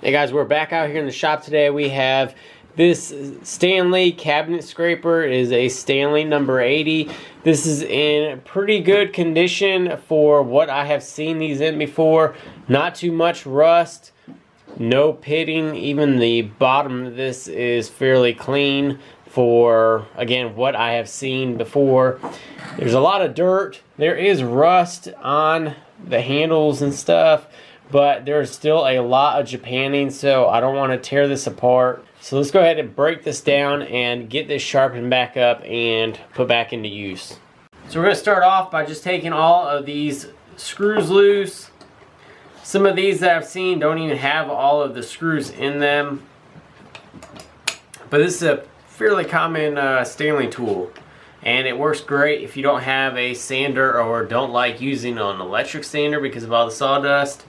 Hey guys, we're back out here in the shop today. We have this Stanley cabinet scraper. It is a Stanley number 80. This is in pretty good condition for what I have seen these in before. Not too much rust, no pitting. Even the bottom of this is fairly clean for, again, what I have seen before. There's a lot of dirt. There is rust on the handles and stuff, but there's still a lot of Japanning, so I don't want to tear this apart. So let's go ahead and break this down and get this sharpened back up and put back into use. So we're going to start off by just taking all of these screws loose. Some of these that I've seen don't even have all of the screws in them, but this is a fairly common Stanley tool, and it works great if you don't have a sander or don't like using an electric sander because of all the sawdust.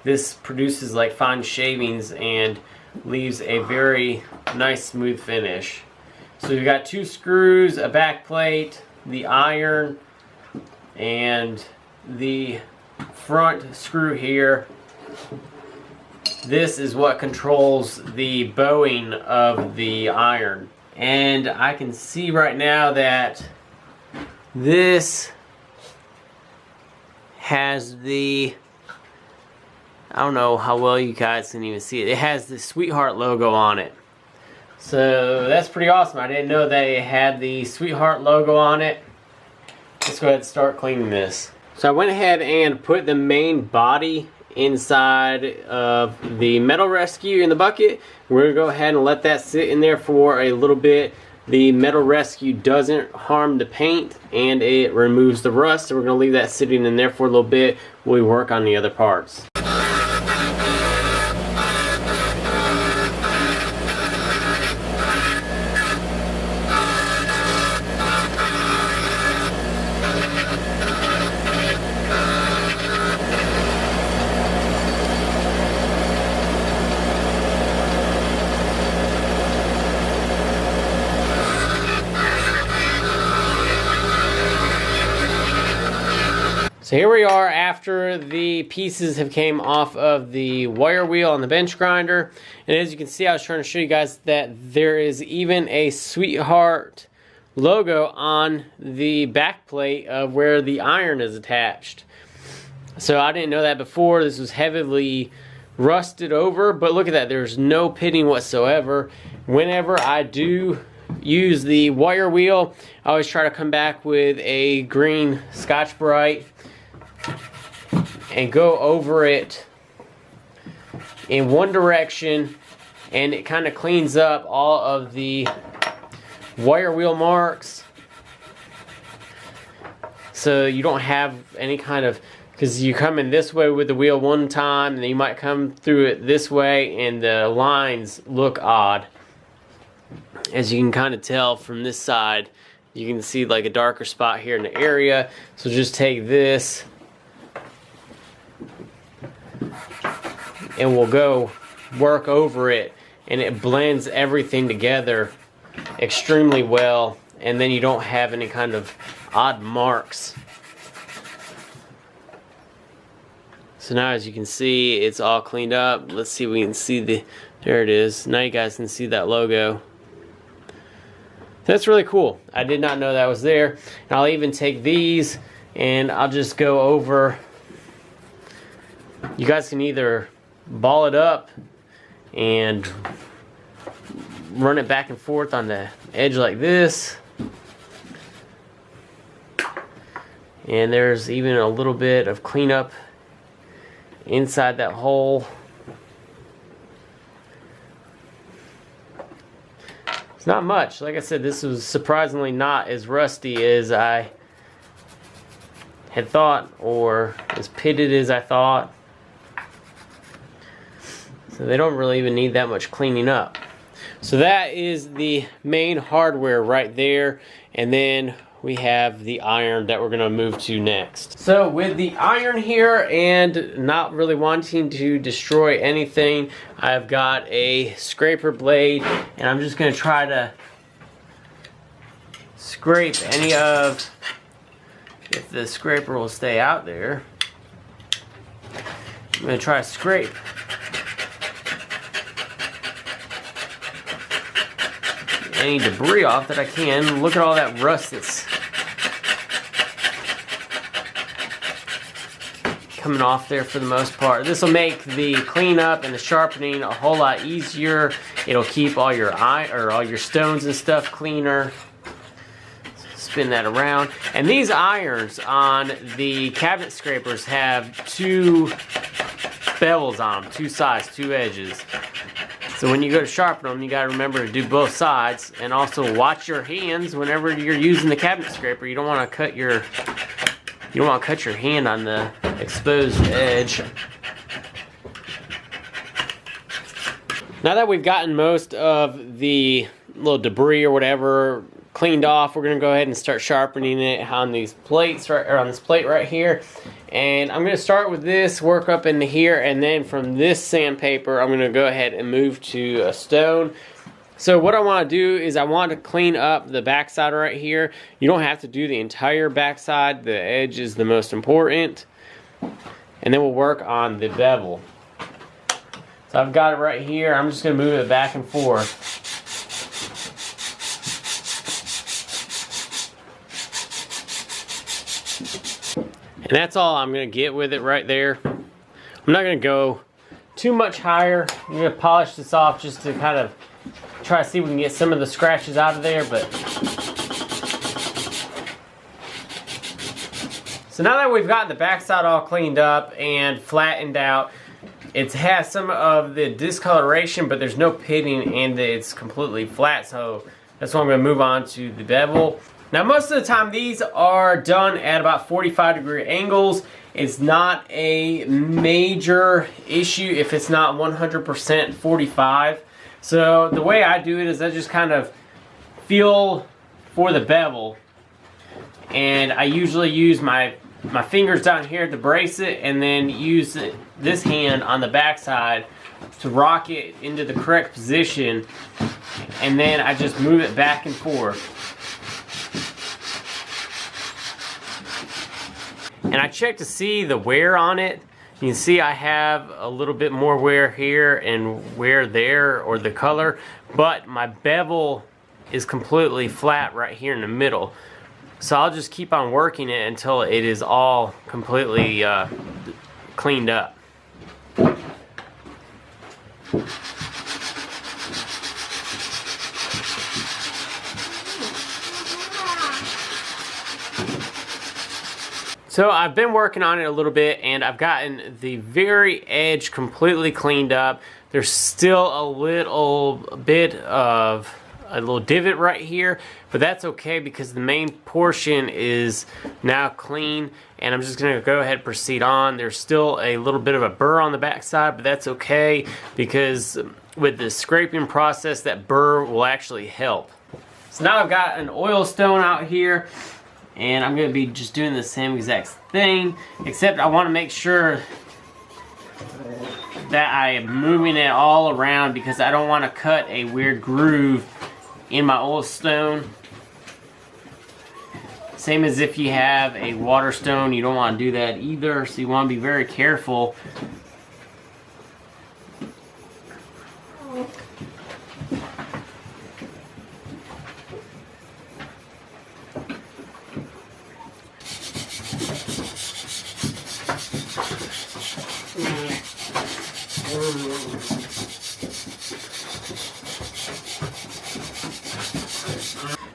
This produces like fine shavings and leaves a very nice smooth finish. So you've got two screws, a back plate, the iron, and the front screw here. This is what controls the bowing of the iron. And I can see right now that this has the, I don't know how well you guys can even see it. It has the Sweetheart logo on it. So that's pretty awesome. I didn't know they had the Sweetheart logo on it. Let's go ahead and start cleaning this. So I went ahead and put the main body inside of the Metal Rescue in the bucket. We're going to go ahead and let that sit in there for a little bit. The Metal Rescue doesn't harm the paint and it removes the rust, so we're going to leave that sitting in there for a little bit while we work on the other parts. So here we are after the pieces have came off of the wire wheel on the bench grinder. And as you can see, I was trying to show you guys that there is even a Sweetheart logo on the back plate of where the iron is attached. So I didn't know that before. This was heavily rusted over, but look at that. There's no pitting whatsoever. Whenever I do use the wire wheel, I always try to come back with a green Scotch-Brite and go over it in one direction, and it kind of cleans up all of the wire wheel marks, so you don't have any kind of, because you come in this way with the wheel one time and then you might come through it this way and the lines look odd. As you can kind of tell from this side, you can see like a darker spot here in the area. So just take this and we'll go work over it, and it blends everything together extremely well, and then you don't have any kind of odd marks. So now as you can see, it's all cleaned up. Let's see if we can see the, there it is. Now you guys can see that logo. That's really cool. I did not know that was there. And I'll even take these and I'll just go over. You guys can either ball it up and run it back and forth on the edge like this. And there's even a little bit of cleanup inside that hole. It's not much. Like I said, this was surprisingly not as rusty as I had thought, or as pitted as I thought. So they don't really even need that much cleaning up. So that is the main hardware right there. And then we have the iron that we're going to move to next. So with the iron here and not really wanting to destroy anything, I've got a scraper blade, and I'm just going to try to scrape any of, if the scraper will stay out there, I'm going to try to scrape any debris off that I can. Look at all that rust that's coming off there for the most part. This will make the cleanup and the sharpening a whole lot easier. It'll keep all your all your stones and stuff cleaner. Spin that around. And these irons on the cabinet scrapers have two bevels on them, two sides, two edges. So when you go to sharpen them, you got to remember to do both sides, and also watch your hands whenever you're using the cabinet scraper. You don't want to cut your hand on the exposed edge. Now that we've gotten most of the little debris or whatever cleaned off, we're gonna go ahead and start sharpening it on these plates on this plate right here. And I'm gonna start with this, work up into here, and then from this sandpaper, I'm gonna go ahead and move to a stone. So what I want to do is I want to clean up the backside right here. You don't have to do the entire backside. The edge is the most important. And then we'll work on the bevel. So I've got it right here. I'm just going to move it back and forth. And that's all I'm going to get with it right there. I'm not going to go too much higher. I'm going to polish this off just to kind of try to see if we can get some of the scratches out of there. But so now that we've got the backside all cleaned up and flattened out, it has some of the discoloration, but there's no pitting and it's completely flat. So that's why I'm going to move on to the bevel. Now most of the time these are done at about 45-degree angles. It's not a major issue if it's not 100% 45. So the way I do it is I just kind of feel for the bevel, and I usually use my fingers down here to brace it, and then use this hand on the backside to rock it into the correct position, and then I just move it back and forth. And I check to see the wear on it. You can see I have a little bit more wear here and wear there, or the color, but my bevel is completely flat right here in the middle. So I'll just keep on working it until it is all completely cleaned up. So I've been working on it a little bit, and I've gotten the very edge completely cleaned up. There's still a little bit of a little divot right here, but that's okay because the main portion is now clean, and I'm just gonna go ahead and proceed on. There's still a little bit of a burr on the back side, but that's okay because with the scraping process, that burr will actually help. So now I've got an oil stone out here, and I'm going to be just doing the same exact thing, except I want to make sure that I am moving it all around because I don't want to cut a weird groove in my oil stone. Same as if you have a water stone, you don't want to do that either, so you want to be very careful.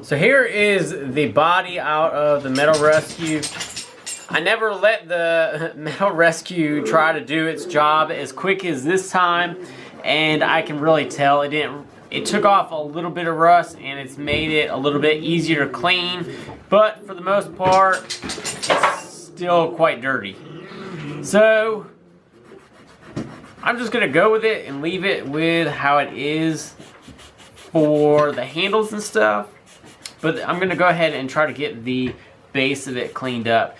So here is the body out of the Metal Rescue. I never let the Metal Rescue try to do its job as quick as this time, and I can really tell it took off a little bit of rust, and it's made it a little bit easier to clean, but for the most part it's still quite dirty. So I'm just gonna go with it and leave it with how it is for the handles and stuff. But I'm going to go ahead and try to get the base of it cleaned up.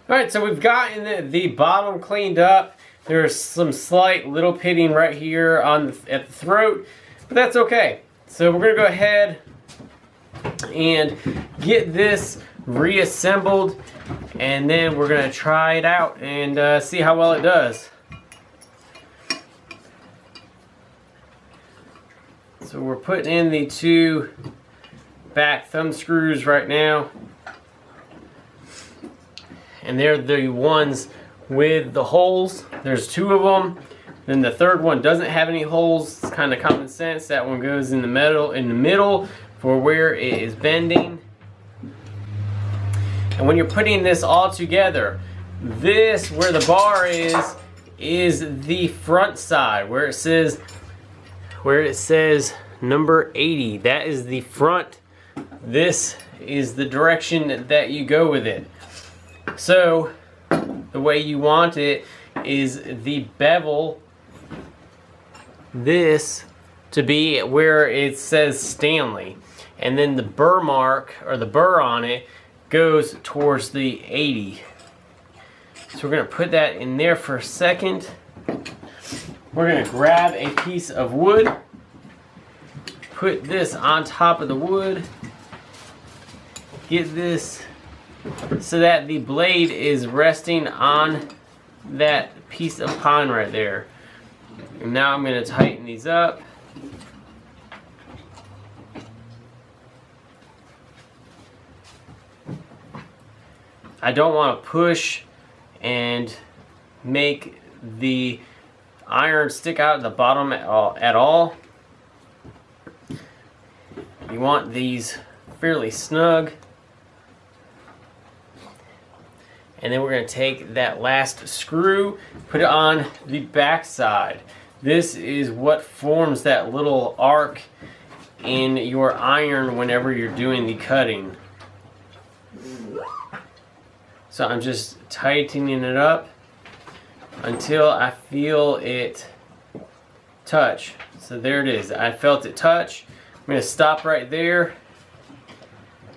Alright, so we've gotten the bottom cleaned up. There's some slight little pitting right here at the throat. but that's okay. So we're gonna go ahead and get this reassembled, and then we're gonna try it out and see how well it does. So we're putting in the 2 back thumb screws right now, and they're the ones with the holes. There's 2 of them. Then the 3rd one doesn't have any holes. It's kind of common sense. That one goes in the middle for where it is bending. And when you're putting this all together, this, where the bar is the front side, where it says number 80. That is the front. This is the direction that you go with it. So the way you want it is the bevel, this, to be where it says Stanley, and then the burr mark, or the burr on it, goes towards the 80. So we're going to put that in there for a second. We're going to grab a piece of wood, put this on top of the wood, get this so that the blade is resting on that piece of pine right there. And now I'm going to tighten these up. I don't want to push and make the iron stick out at the bottom at all. You want these fairly snug. And then we're going to take that last screw, put it on the back side. This is what forms that little arc in your iron whenever you're doing the cutting. So I'm just tightening it up until I feel it touch. So there it is. I felt it touch. I'm going to stop right there.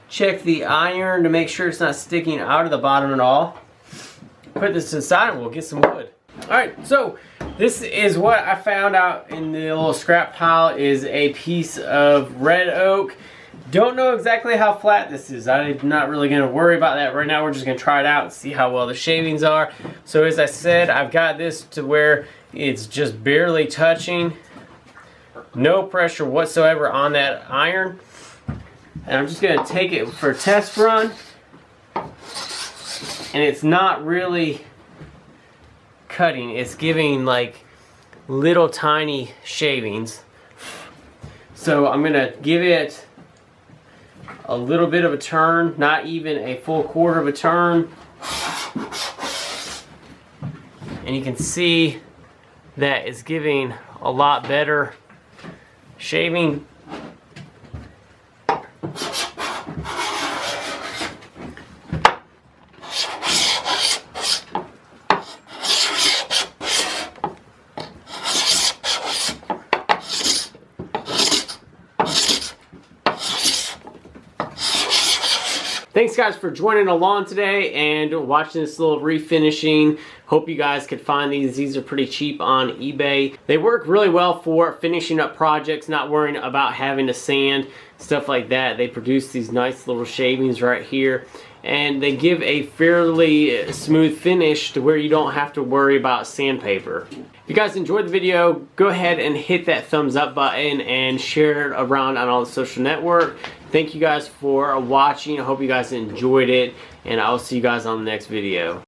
Check the iron to make sure it's not sticking out of the bottom at all. Put this to the side and we'll get some wood. Alright, so this is what I found out in the little scrap pile, is a piece of red oak. Don't know exactly how flat this is. I'm not really going to worry about that right now. We're just going to try it out and see how well the shavings are. So as I said, I've got this to where it's just barely touching. No pressure whatsoever on that iron. And I'm just going to take it for a test run. And it's not really cutting. It's giving like little tiny shavings. So I'm going to give it a little bit of a turn, not even a full quarter of a turn. And you can see that it's giving a lot better shaving. Thanks guys for joining along today and watching this little refinishing. Hope you guys could find these. These are pretty cheap on eBay. They work really well for finishing up projects, not worrying about having to sand, stuff like that. They produce these nice little shavings right here, and they give a fairly smooth finish to where you don't have to worry about sandpaper. If you guys enjoyed the video, go ahead and hit that thumbs up button and share it around on all the social network. Thank you guys for watching. I hope you guys enjoyed it, and I'll see you guys on the next video.